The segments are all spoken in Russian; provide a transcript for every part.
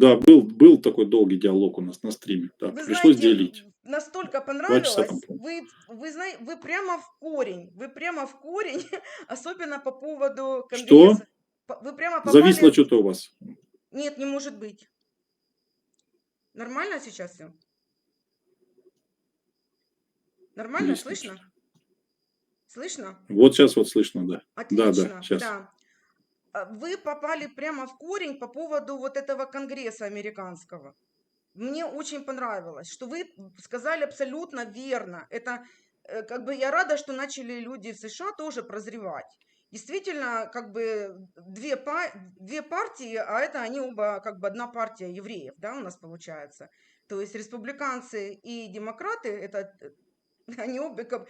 Да, был такой долгий диалог у нас на стриме. Да, Вы пришлось знаете, делить. настолько 2 часа там, понравилось, по вы прямо в корень, особенно по поводу Что? Конгресса. Вы прямо Зависло попали. что то у вас. Нет, не может быть. Нормально сейчас все? Нормально Виснет слышно? что-то. Слышно? Вот сейчас вот слышно, да. Да-да, Отлично, сейчас. да. Вы попали прямо в корень по поводу вот этого Конгресса американского. Мне очень понравилось, что вы сказали абсолютно верно. Это как бы я рада, что начали люди в США тоже прозревать. Действительно, как бы две партии, а это они оба как бы одна партия евреев, да, у нас получается. То есть республиканцы и демократы, это они обе как.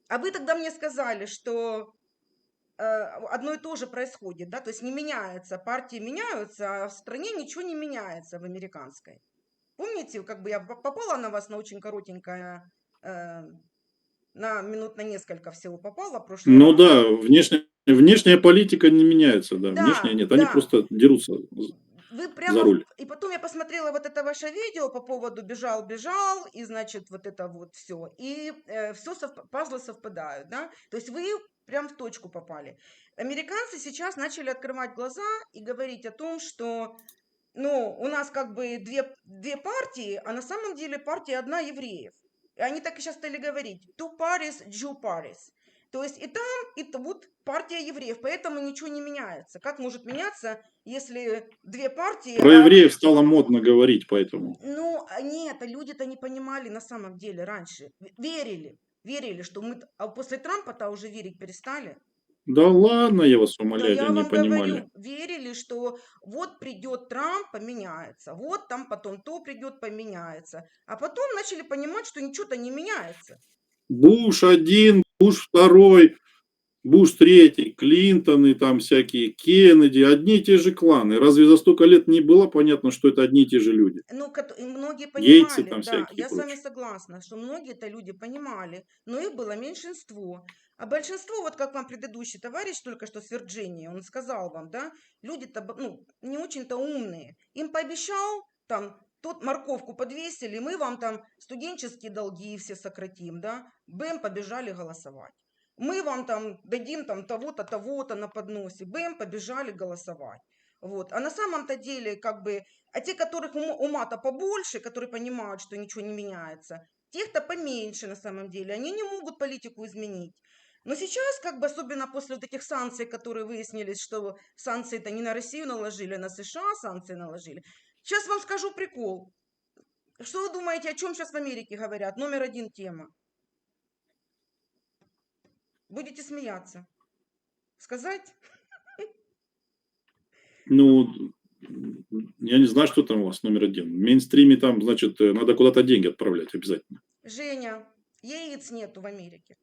А вы тогда мне сказали, что одно и то же происходит, да, то есть не меняется, партии меняются, а в стране ничего не меняется в американской. Помните, как бы я попала на вас на очень коротенькое, на минут на несколько всего попала в прошлый Ну раз. да, внешняя политика не меняется, да, внешняя Да, нет. Они да. просто дерутся Вы за прямо. руль. И потом я посмотрела вот это ваше видео по поводу бежал, и, значит, вот это вот все. И все пазлы совпадают, да. То есть вы прям в точку попали. Американцы сейчас начали открывать глаза и говорить о том, что, ну, у нас как бы две партии, а на самом деле партия одна евреев. И они так и сейчас стали говорить: two parties, Jew parties. То есть и там, и тут партия евреев, поэтому ничего не меняется. Как может меняться, если две партии, Про евреев стало модно говорить, поэтому. ну, нет, а люди-то не понимали на самом деле раньше. Верили, что мы, а после Трампа-то уже верить перестали. Да ладно, я вас Да умоляю, я они вам понимали. говорю, верили, что вот придет Трамп, поменяется, вот там потом то придет, поменяется. А потом начали понимать, что ничего-то не меняется. Буш один, Буш второй, Буш третий, Клинтоны там всякие, Кеннеди, одни и те же кланы. Разве за столько лет не было понятно, что это одни и те же люди? Ну, и многие Яйцы понимали, там да, всякие и я с вами прочее. согласна, что многие-то люди понимали, но их было меньшинство. А большинство, вот как вам предыдущий товарищ только что с Вирджинии, он сказал вам, да, люди-то, ну, не очень-то умные. Им пообещал, там, тут морковку подвесили, мы вам там студенческие долги все сократим, да, бэм, побежали голосовать. Мы вам там дадим там того-то, того-то на подносе, бэм, побежали голосовать. Вот. А на самом-то деле, как бы, а те, которых ума-то побольше, которые понимают, что ничего не меняется, тех-то поменьше на самом деле. Они не могут политику изменить. Но сейчас, как бы, особенно после вот этих санкций, которые выяснились, что санкции-то не на Россию наложили, а на США санкции наложили. Сейчас вам скажу прикол. Что вы думаете, о чем сейчас в Америке говорят? Номер один тема. Будете смеяться. Сказать? Ну, я не знаю, что там у вас номер один. В мейнстриме там, значит, надо куда-то деньги отправлять обязательно. Женя, яиц нету в Америке.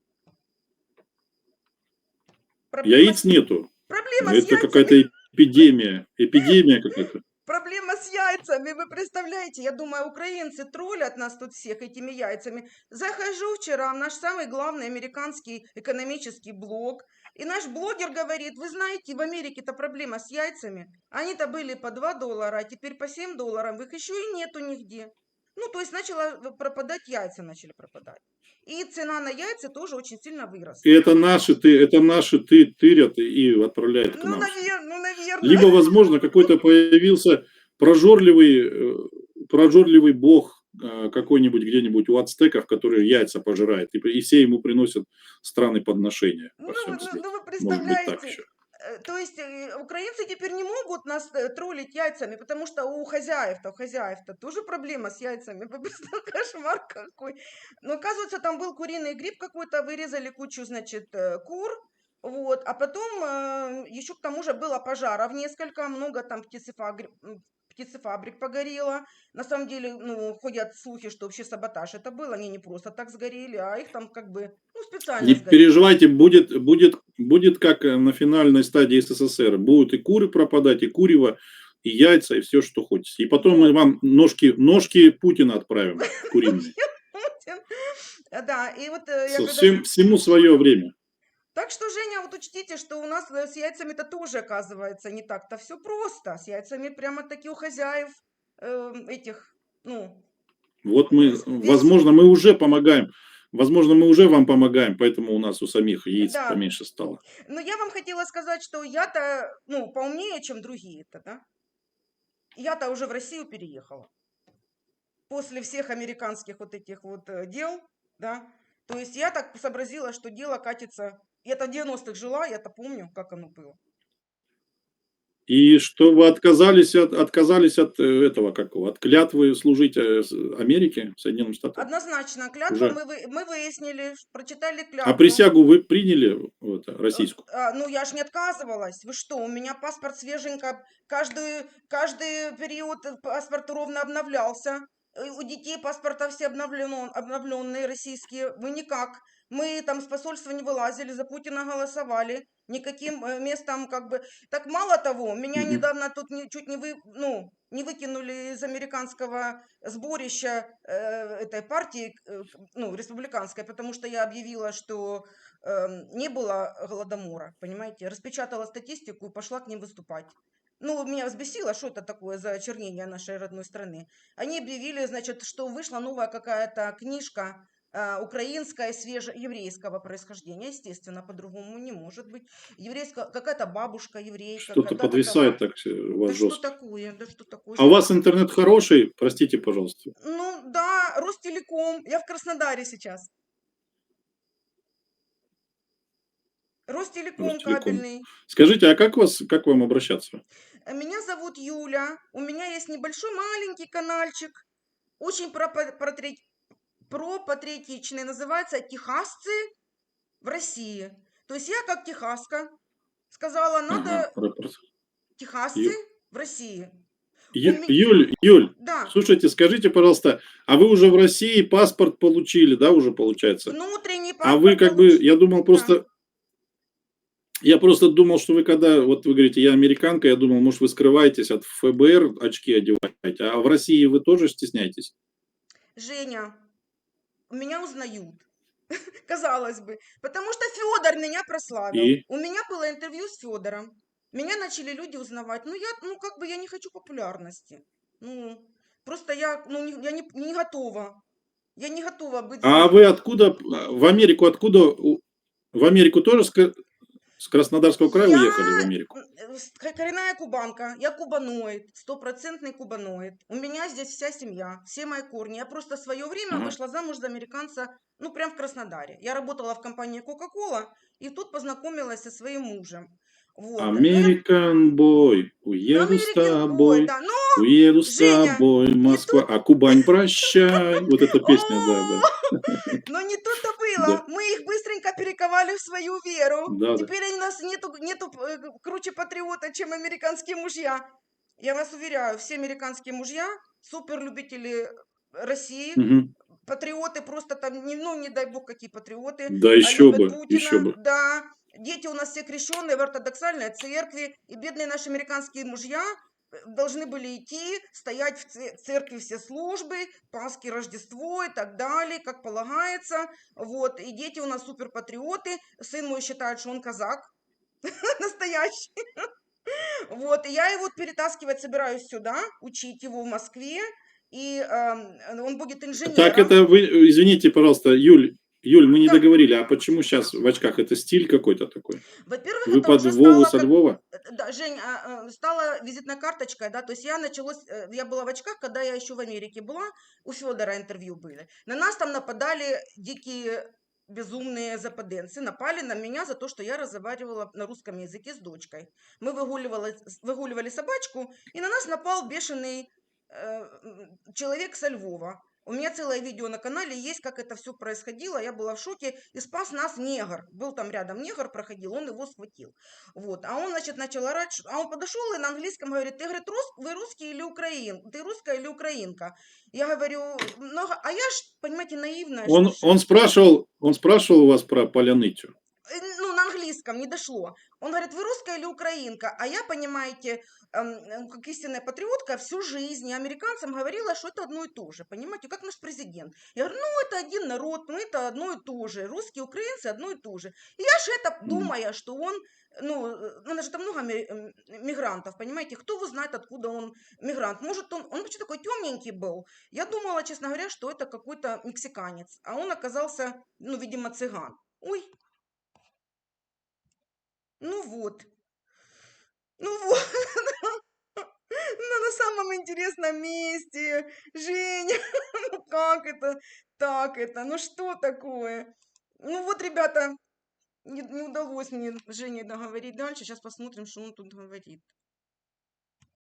Проблема Яиц с, нету. проблема с Это яйцами. какая-то эпидемия. Эпидемия какая-то. Проблема с яйцами, вы представляете? Я думаю, украинцы троллят нас тут всех этими яйцами. Захожу вчера в наш самый главный американский экономический блог, и наш блогер говорит: вы знаете, в Америке-то проблема с яйцами. Они-то были по $2, а теперь по $7, их еще и нету нигде. Ну, то есть начала пропадать яйца, начали пропадать. И цена на яйца тоже очень сильно И выросла. это наши тырят и отправляют к Ну, нам сюда. наверное. Либо, возможно, какой-то появился прожорливый бог какой-нибудь где-нибудь у ацтеков, который яйца пожирает. И все ему приносят страны подношения Ну, по всем ну, свете. вы Может быть так представляете, еще. то есть украинцы теперь не могут нас троллить яйцами, потому что у хозяев-то тоже проблема с яйцами. Вы представляете, кошмар какой. Но оказывается, там был куриный грипп какой-то, вырезали кучу, значит, кур, вот, а потом еще к тому же было пожаров несколько, много там птицефабрик погорело. На самом деле, ну, ходят слухи, что вообще саботаж это был, они не просто так сгорели, а их там как бы, ну, Не специально сгорели. переживайте, будет как на финальной стадии СССР. Будут и куры пропадать, и курево, и яйца, и все, что хочется. И потом мы Вот. вам ножки Путина отправим куриные. Да, и вот я когда. Всему свое время. Так что, Женя, вот учтите, что у нас с яйцами-то тоже, оказывается, не так-то все просто. С яйцами прямо-таки у хозяев этих, ну, Вот мы, весь, возможно, мы уже помогаем. Возможно, мы уже вам помогаем, поэтому у нас у самих яиц да. поменьше стало. Но я вам хотела сказать, что я-то, ну, поумнее, чем другие-то, да? Я-то уже в Россию переехала. После всех американских вот этих вот дел, да? То есть я так сообразила, что дело катится... Я-то в 90-х жила, я-то помню, как оно было. И что вы отказались от этого, как его, от клятвы служить Америке, Соединенным Штатам? Однозначно, клятва Уже. мы выяснили, прочитали А клятву. присягу вы приняли российскую? Ну, я ж не отказывалась. Вы что, у меня паспорт свеженько, каждый период паспорт ровно обновлялся. У детей паспорта все обновленные, российские. Вы никак. Мы там с посольства не вылазили, за Путина голосовали. Никаким местом как бы... Так мало того, меня Мгм. недавно тут чуть не выкинули из американского сборища этой партии, ну, республиканской, потому что я объявила, что не было голодомора, понимаете, распечатала статистику и пошла к ним выступать. Ну, меня взбесило, что это такое за очернение нашей родной страны. Они объявили, значит, что вышла новая какая-то книжка украинская, еврейского происхождения, естественно, по-другому не может быть. Еврейская, какая-то бабушка еврейка, Что-то когда-то там. подвисает так у вас Да что жестко. такое, да что такое, А у что вас такое? интернет хороший? Простите, пожалуйста. Ну, да, Ростелеком, я в Краснодаре сейчас. Ростелеком Ростелеком. кабельный. Скажите, а как вам обращаться? Меня зовут Юля. У меня есть небольшой маленький каналчик, очень пропатриотичный, называется «Техасцы в России». То есть я как техаска сказала, Ага, надо рапорт. техасцы Ю- в России. Юль, Да, слушайте, скажите, пожалуйста, а вы уже в России паспорт получили, да, уже получается? внутренний А вы паспорт как бы, я думал Да. просто, я просто думал, что вы когда, вот вы говорите, я американка, я думал, может, вы скрываетесь от ФБР, очки одеваете, а в России вы тоже стесняетесь? Женя, меня узнают. Казалось бы. Потому что Федор меня прославил. И? У меня было интервью с Федором. Меня начали люди узнавать. Ну, как бы я не хочу популярности. Ну, просто я, ну, я не готова. Я не готова быть А вы знаменитым. откуда, в Америку, в Америку тоже с Краснодарского края Я уехали в Америку? коренная кубанка, я кубаноид, стопроцентный кубаноид. У меня здесь вся семья, все мои корни. Я просто в свое время Ага. вышла замуж за американца, ну, прям в Краснодаре. Я работала в компании Coca-Cola и тут познакомилась со своим мужем. Вот. Ну, я American Boy, уеду с American Boy, тобой, да. Но, уеду с Женя, тобой, не Москва. тут... А Кубань, прощай. Вот эта песня, да, О, да, но не тут-то было. да, Мы их быстренько перековали в свою веру. да, да. Теперь у нас нету круче патриота, чем американские мужья. Я вас уверяю, все американские мужья супер любители России, Мгм. патриоты просто там, ну, не дай бог, какие патриоты, Да а еще любят бы, еще Путина, бы. да. Дети у нас все крещенные в ортодоксальной церкви, и бедные наши американские мужья должны были идти, стоять в церкви все службы, Пасхи, Рождество и так далее, как полагается. Вот. И дети у нас супер патриоты. Сын мой считает, что он казак настоящий. Вот. И я его перетаскивать собираюсь сюда, учить его в Москве. И он будет Так инженером. это вы, извините, пожалуйста, Юль, мы не Да. договорили, а почему сейчас в очках? Это стиль какой-то такой? Во-первых, Вы это под уже Вову стало со как... Львова? Да, Жень, стала визитной карточкой, да, то есть я была в очках, когда я еще в Америке была, у Федора интервью были. На нас там нападали дикие безумные западенцы, напали на меня за то, что я разговаривала на русском языке с дочкой. Мы выгуливали собачку, и на нас напал бешеный человек со Львова. У меня целое видео на канале есть, как это все происходило. Я была в шоке. И спас нас негр. Был там рядом негр, проходил, он его схватил. Вот. А он, значит, начал орать. А он подошел и на английском говорит, ты, говорит, вы русский или ты русская или украинка? Я говорю, а я ж, понимаете, наивная, что ж. Он спрашивал у вас про Полянытю. ну, на английском не дошло. Он говорит, вы русская или украинка? А я, понимаете, как истинная патриотка, всю жизнь я американцам говорила, что это одно и то же, понимаете, как наш президент. Я говорю, ну, это один народ, ну, это одно и то же. Русские, украинцы одно и то же. И я же это, Мгм. думая, что он, ну, у нас же там много мигрантов, понимаете, кто его знает, откуда он мигрант. Может, он вообще такой темненький был. Я думала, честно говоря, что это какой-то мексиканец, а он оказался, ну, видимо, цыган. Ой, ну вот. Ну вот, на самом интересном месте. Женя, ну как это? Так это, ну что такое? Ну вот, ребята, не удалось мне с Женей договорить дальше. Сейчас посмотрим, что он тут говорит.